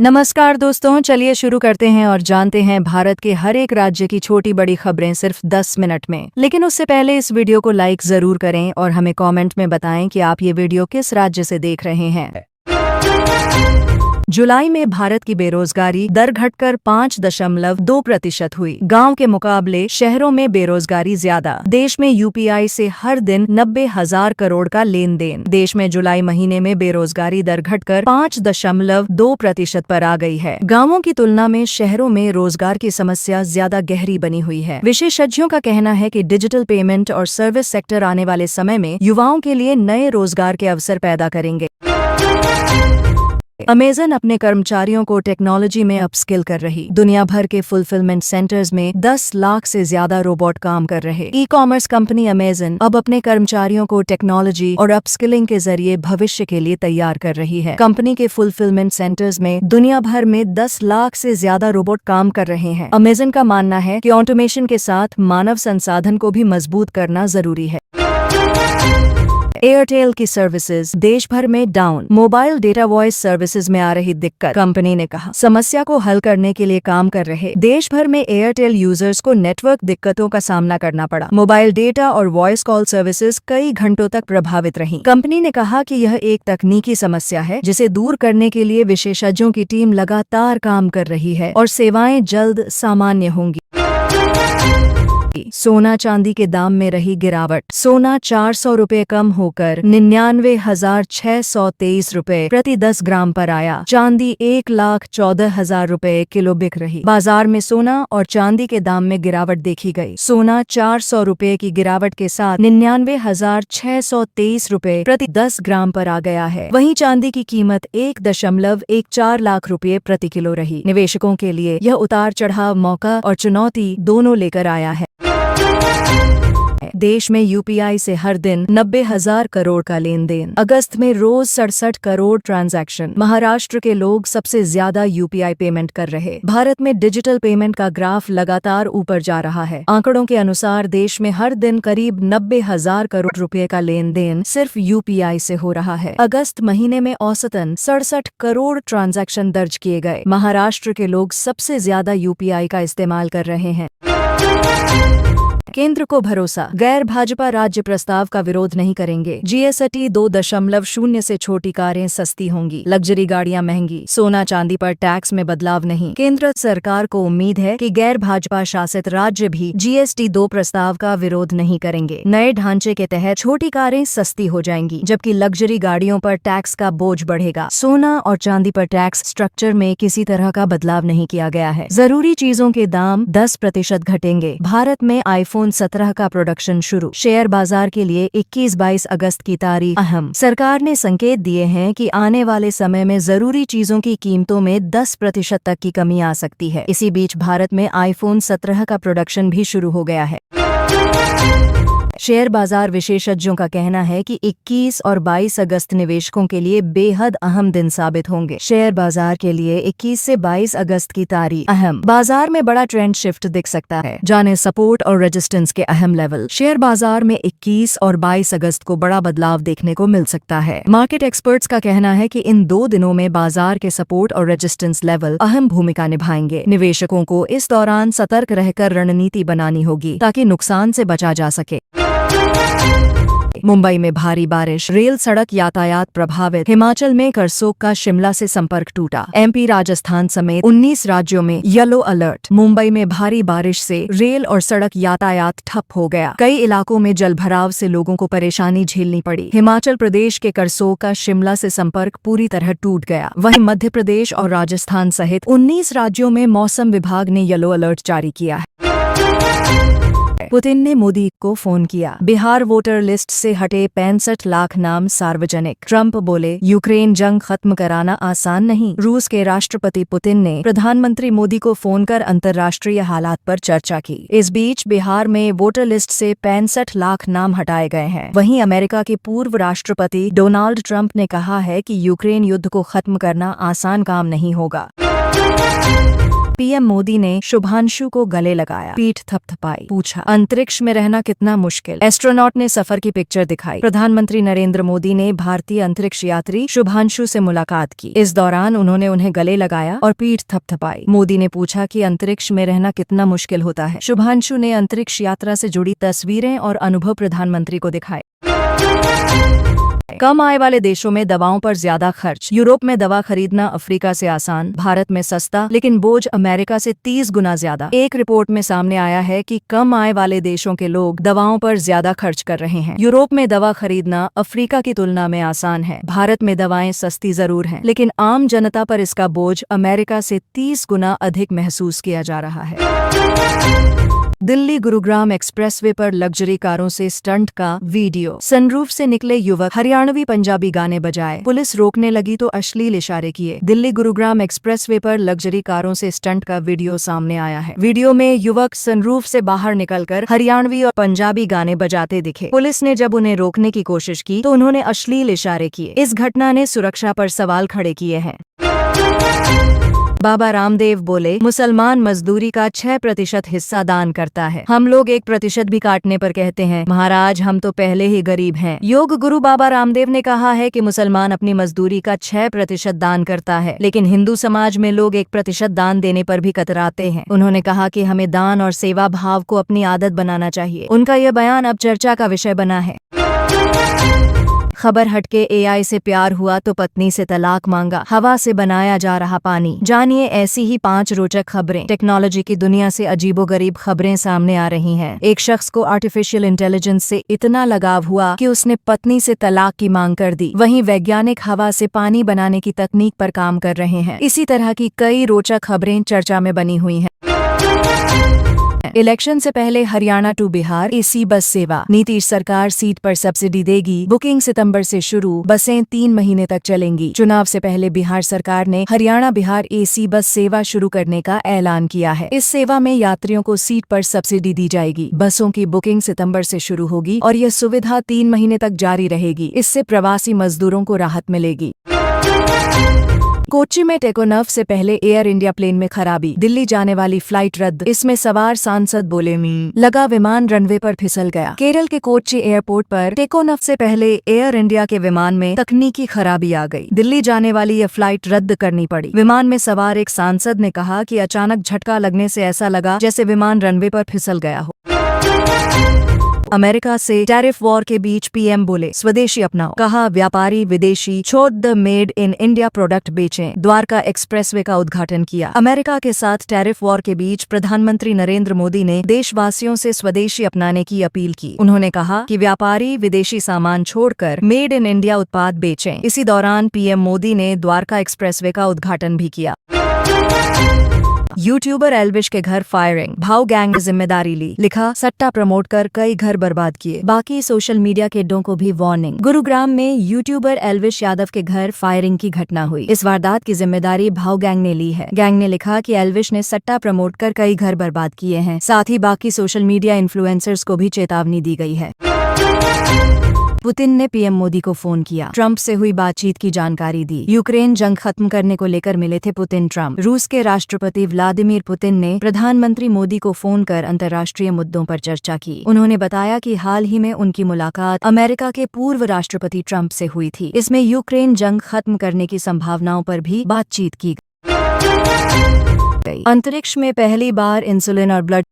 नमस्कार दोस्तों, चलिए शुरू करते हैं और जानते हैं भारत के हर एक राज्य की छोटी बड़ी खबरें सिर्फ 10 मिनट में। लेकिन उससे पहले इस वीडियो को लाइक जरूर करें और हमें कमेंट में बताएं कि आप ये वीडियो किस राज्य से देख रहे हैं। जुलाई में भारत की बेरोजगारी दर घटकर 5.2% हुई। गांव के मुकाबले शहरों में बेरोजगारी ज्यादा। देश में यूपीआई से हर दिन 90,000 करोड़ का लेन देन। देश में जुलाई महीने में बेरोजगारी दर घटकर 5.2% पर आ गई है। गांवों की तुलना में शहरों में रोजगार की समस्या ज्यादा गहरी बनी हुई है। विशेषज्ञों का कहना है कि डिजिटल पेमेंट और सर्विस सेक्टर आने वाले समय में युवाओं के लिए नए रोजगार के अवसर पैदा करेंगे। अमेजन अपने कर्मचारियों को टेक्नोलॉजी में अपस्किल कर रही। दुनिया भर के फुलफिलमेंट सेंटर्स में 10 लाख से ज्यादा रोबोट काम कर रहे। ई कॉमर्स कंपनी अमेजन अब अपने कर्मचारियों को टेक्नोलॉजी और अपस्किलिंग के जरिए भविष्य के लिए तैयार कर रही है। कंपनी के फुलफिलमेंट सेंटर्स में दुनिया भर में 10 लाख से ज्यादा रोबोट काम कर रहे हैं। अमेजन का मानना है कि ऑटोमेशन के साथ मानव संसाधन को भी मजबूत करना जरूरी है। एयरटेल की सर्विसेज देश भर में down. Mobile data voice services में आ रही दिक्कत। कंपनी ने कहा, समस्या को हल करने के लिए काम कर रहे देश भर में एयरटेल यूजर्स को नेटवर्क दिक्कतों का सामना करना पड़ा। मोबाइल डेटा और वॉइस कॉल सर्विसेज कई घंटों तक प्रभावित रहीं। कंपनी ने कहा कि यह एक तकनीकी समस्या है जिसे दूर करने के लिए विशेषज्ञों की टीम लगातार काम कर रही है और सेवाएं जल्द सामान्य होंगी। सोना चांदी के दाम में रही गिरावट। सोना 400 रुपए कम होकर 99,623 रुपए प्रति 10 ग्राम पर आया। चांदी 1,14,000 रुपए किलो बिक रही। बाजार में सोना और चांदी के दाम में गिरावट देखी गई। सोना 400 रुपए की गिरावट के साथ 99,623 रुपए प्रति 10 ग्राम पर आ गया है। वहीं चांदी की कीमत 1.14 लाख रुपए प्रति किलो रही। निवेशकों के लिए यह उतार चढ़ाव मौका और चुनौती दोनों लेकर आया है। देश में यूपीआई से हर दिन 90,000 करोड़ का लेन देन। अगस्त में रोज 67 करोड़ ट्रांजैक्शन। महाराष्ट्र के लोग सबसे ज्यादा यूपीआई पेमेंट कर रहे। भारत में डिजिटल पेमेंट का ग्राफ लगातार ऊपर जा रहा है। आंकड़ों के अनुसार देश में हर दिन करीब 90,000 करोड़ रुपए का लेन देन सिर्फ यूपीआई से हो रहा है। अगस्त महीने में औसतन 67 करोड़ ट्रांजैक्शन दर्ज किए गए। महाराष्ट्र के लोग सबसे ज्यादा यूपीआई का इस्तेमाल कर रहे हैं। केंद्र को भरोसा, गैर भाजपा राज्य प्रस्ताव का विरोध नहीं करेंगे। जीएसटी 2.0 से छोटी कारें सस्ती होंगी। लग्जरी गाड़ियां महंगी। सोना चांदी पर टैक्स में बदलाव नहीं। केंद्र सरकार को उम्मीद है कि गैर भाजपा शासित राज्य भी जीएसटी 2 प्रस्ताव का विरोध नहीं करेंगे। नए ढांचे के तहत छोटी कारें सस्ती हो जाएंगी, जबकि लग्जरी गाड़ियों पर टैक्स का बोझ बढ़ेगा। सोना और चांदी पर टैक्स स्ट्रक्चर में किसी तरह का बदलाव नहीं किया गया है। जरूरी चीजों के दाम 10% घटेंगे। भारत में iPhone 17 का प्रोडक्शन शुरू। शेयर बाजार के लिए 21-22 अगस्त की तारीख अहम। सरकार ने संकेत दिए हैं कि आने वाले समय में जरूरी चीजों की कीमतों में 10% तक की कमी आ सकती है। इसी बीच भारत में iPhone 17 का प्रोडक्शन भी शुरू हो गया है। शेयर बाजार विशेषज्ञों का कहना है कि 21 और 22 अगस्त निवेशकों के लिए बेहद अहम दिन साबित होंगे। शेयर बाजार के लिए 21 से 22 अगस्त की तारीख अहम। बाजार में बड़ा ट्रेंड शिफ्ट दिख सकता है। जाने सपोर्ट और रेजिस्टेंस के अहम लेवल। शेयर बाजार में 21 और 22 अगस्त को बड़ा बदलाव देखने को मिल सकता है। मार्केट एक्सपर्ट्स का कहना है कि इन 2 दिनों में बाजार के सपोर्ट और रेजिस्टेंस लेवल अहम भूमिका निभाएंगे। निवेशकों को इस दौरान सतर्क रहकर रणनीति बनानी होगी ताकि नुकसान से बचा जा सके। मुंबई में भारी बारिश, रेल सड़क यातायात प्रभावित। हिमाचल में करसोग का शिमला से संपर्क टूटा। एमपी, राजस्थान समेत 19 राज्यों में येलो अलर्ट। मुंबई में भारी बारिश से रेल और सड़क यातायात ठप हो गया। कई इलाकों में जलभराव से लोगों को परेशानी झेलनी पड़ी। हिमाचल प्रदेश के करसोग का शिमला से संपर्क पूरी तरह टूट गया। वहीं मध्य प्रदेश और राजस्थान सहित 19 राज्यों में मौसम विभाग ने येलो अलर्ट जारी किया है। पुतिन ने मोदी को फोन किया। बिहार वोटर लिस्ट से हटे 65 लाख नाम सार्वजनिक। ट्रंप बोले, यूक्रेन जंग खत्म कराना आसान नहीं। रूस के राष्ट्रपति पुतिन ने प्रधानमंत्री मोदी को फोन कर अंतर्राष्ट्रीय हालात पर चर्चा की। इस बीच बिहार में वोटर लिस्ट से 65 लाख नाम हटाए गए हैं। वहीं अमेरिका के पूर्व राष्ट्रपति डोनाल्ड ट्रंप ने कहा है कि यूक्रेन युद्ध को खत्म करना आसान काम नहीं होगा। पीएम मोदी ने शुभांशु को गले लगाया, पीठ थपथपाई, पूछा अंतरिक्ष में रहना कितना मुश्किल। एस्ट्रोनॉट ने सफर की पिक्चर दिखाई। प्रधानमंत्री नरेंद्र मोदी ने भारतीय अंतरिक्ष यात्री शुभांशु से मुलाकात की। इस दौरान उन्होंने उन्हें गले लगाया और पीठ थपथपाई। मोदी ने पूछा कि अंतरिक्ष में रहना कितना मुश्किल होता है। शुभांशु ने अंतरिक्ष यात्रा से जुड़ी तस्वीरें और अनुभव प्रधानमंत्री को दिखाए। कम आय वाले देशों में दवाओं पर ज्यादा खर्च। यूरोप में दवा खरीदना अफ्रीका से आसान, भारत में सस्ता, लेकिन बोझ अमेरिका से 30 गुना ज्यादा। एक रिपोर्ट में सामने आया है कि कम आय वाले देशों के लोग दवाओं पर ज्यादा खर्च कर रहे हैं। यूरोप में दवा खरीदना अफ्रीका की तुलना में आसान है। भारत में दवाएं सस्ती जरूर हैं, लेकिन आम जनता पर इसका बोझ अमेरिका से 30 गुना अधिक महसूस किया जा रहा है। दिल्ली गुरुग्राम एक्सप्रेसवे पर लग्जरी कारों से स्टंट का वीडियो। सनरूफ से निकले युवक हरियाणवी पंजाबी गाने बजाए। पुलिस रोकने लगी तो अश्लील इशारे किए। दिल्ली गुरुग्राम एक्सप्रेसवे पर लग्जरी कारों से स्टंट का वीडियो सामने आया है। वीडियो में युवक सनरूफ से बाहर निकलकर हरियाणवी और पंजाबी गाने बजाते दिखे। पुलिस ने जब उन्हें रोकने की कोशिश की तो उन्होंने अश्लील इशारे किए। इस घटना ने सुरक्षा पर सवाल खड़े किए हैं। बाबा रामदेव बोले, मुसलमान मजदूरी का 6% हिस्सा दान करता है। हम लोग 1% भी काटने पर कहते हैं महाराज हम तो पहले ही गरीब हैं। योग गुरु बाबा रामदेव ने कहा है कि मुसलमान अपनी मजदूरी का 6% दान करता है, लेकिन हिंदू समाज में लोग 1% दान देने पर भी कतराते हैं। उन्होंने कहा कि हमें दान और सेवा भाव को अपनी आदत बनाना चाहिए। उनका यह बयान अब चर्चा का विषय बना है। खबर हटके AI से प्यार हुआ तो पत्नी से तलाक मांगा, हवा से बनाया जा रहा पानी। जानिए ऐसी ही 5 रोचक खबरें। टेक्नोलॉजी की दुनिया से अजीबोगरीब खबरें सामने आ रही हैं। एक शख्स को आर्टिफिशियल इंटेलिजेंस से इतना लगाव हुआ कि उसने पत्नी से तलाक की मांग कर दी। वहीं वैज्ञानिक हवा से पानी बनाने की तकनीक पर काम कर रहे हैं। इसी तरह की कई रोचक खबरें चर्चा में बनी हुई हैं। इलेक्शन से पहले हरियाणा टू बिहार AC बस सेवा। नीतीश सरकार सीट पर सब्सिडी देगी। बुकिंग सितंबर से शुरू, बसें 3 महीने तक चलेंगी। चुनाव से पहले बिहार सरकार ने हरियाणा बिहार AC बस सेवा शुरू करने का ऐलान किया है। इस सेवा में यात्रियों को सीट पर सब्सिडी दी जाएगी। बसों की बुकिंग सितंबर से शुरू होगी और यह सुविधा 3 महीने तक जारी रहेगी। इससे प्रवासी मजदूरों को राहत मिलेगी। कोच्चि में टेकोनफ से पहले एयर इंडिया प्लेन में खराबी, दिल्ली जाने वाली फ्लाइट रद्द। इसमें सवार सांसद बोले लगा विमान रनवे पर फिसल गया। केरल के कोच्चि एयरपोर्ट पर टेकोनफ से पहले एयर इंडिया के विमान में तकनीकी खराबी आ गई। दिल्ली जाने वाली यह फ्लाइट रद्द करनी पड़ी। विमान में सवार एक सांसद ने कहा कि अचानक झटका लगने से ऐसा लगा जैसे विमान रनवे पर फिसल गया हो। अमेरिका से टैरिफ वॉर के बीच PM बोले स्वदेशी अपनाओ। कहा व्यापारी विदेशी छोड़ the made in India product बेचें। द्वारका एक्सप्रेसवे का उद्घाटन किया। अमेरिका के साथ टैरिफ वॉर के बीच प्रधानमंत्री नरेंद्र मोदी ने देशवासियों से स्वदेशी अपनाने की अपील की। उन्होंने कहा कि व्यापारी विदेशी सामान छोड़कर मेड इन इंडिया उत्पाद बेचें। इसी दौरान PM मोदी ने द्वारका एक्सप्रेसवे का उद्घाटन भी किया। यूट्यूबर एल्विश के घर फायरिंग, भाव गैंग ने जिम्मेदारी ली। लिखा सट्टा प्रमोट कर कई घर बर्बाद किए, बाकी सोशल मीडिया किड्डों को भी वार्निंग। गुरुग्राम में यूट्यूबर एल्विश यादव के घर फायरिंग की घटना हुई। इस वारदात की जिम्मेदारी भाव गैंग ने ली है। गैंग ने लिखा कि एल्विश ने सट्टा प्रमोट कर कई घर बर्बाद किए हैं। साथ ही बाकी सोशल मीडिया इन्फ्लुएंसर्स को भी चेतावनी दी गई है। पुतिन ने PM मोदी को फोन किया, ट्रंप से हुई बातचीत की जानकारी दी। यूक्रेन जंग खत्म करने को लेकर मिले थे पुतिन ट्रंप। रूस के राष्ट्रपति व्लादिमीर पुतिन ने प्रधानमंत्री मोदी को फोन कर अंतर्राष्ट्रीय मुद्दों पर चर्चा की। उन्होंने बताया कि हाल ही में उनकी मुलाकात अमेरिका के पूर्व राष्ट्रपति ट्रंप से हुई थी। इसमें यूक्रेन जंग खत्म करने की संभावनाओं पर भी बातचीत की गई। अंतरिक्ष में पहली बार इंसुलिन और ब्लड